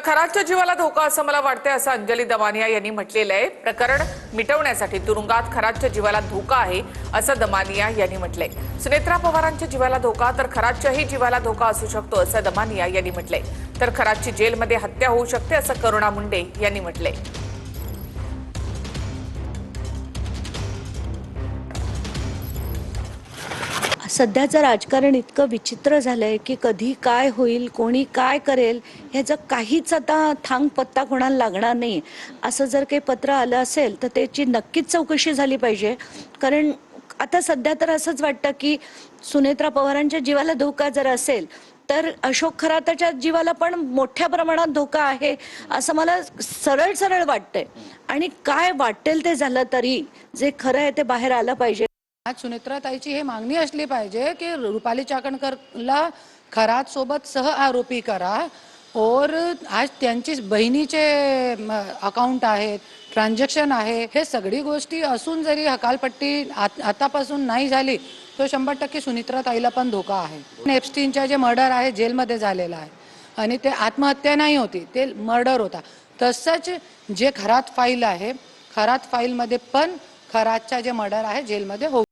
खराच्या जीवाला धोका असं मला वाटतंय असं अंजली दमानिया यांनी म्हटलेलं आहे। प्रकरण मिटवण्यासाठी तुरुंगात खराच्या जीवाला धोका आहे असं दमानिया यांनी म्हटलंय। सुनेत्रा पवारांच्या जीवाला धोका तर खराच्याही जीवाला धोका असू शकतो असं दमानिया यांनी म्हटलंय। तर खराची जेलमध्ये हत्या होऊ शकते असं करुणा मुंडे यांनी म्हटलंय। सध्याचं राजकारण इतकं विचित्र झालंय की कधी काय होईल, कोणी काय करेल ह्याचं काहीच आता थांग पत्ता कोणाला लागणार नाही। असं जर काही पत्र आलं असेल तर त्याची नक्कीच चौकशी झाली पाहिजे। कारण आता सध्या तर असंच वाटतं की सुनेत्रा पवारांच्या जीवाला धोका जर असेल तर अशोक खराताच्या जीवाला पण मोठ्या प्रमाणात धोका आहे असं मला सरळ सरळ वाटतंय। आणि काय वाटेल ते झालं तरी जे खरं आहे ते बाहेर आलं पाहिजे। आज सुनेत्राताईची हे मागणी असली पाहिजे की रुपाली चाकणकरला खरात सोबत सह आरोपी करा और आज त्यांची बहिणीचे अकाउंट आहेत, ट्रान्झॅक्शन आहे, हे सगळी गोष्टी असून जरी हकालपट्टी आतापासून नाही झाली तो 100% सुनेत्राताईला पण धोका आहे। एप्स्टीनच्या जे मर्डर आहे जेलमध्ये झालेला आहे आणि ते आत्महत्या नाही होती, ते मर्डर होता। तसंच जे खरात फाईल आहे, खरात फाईलमध्ये पण खरातच्या जे मर्डर आहे जेलमध्ये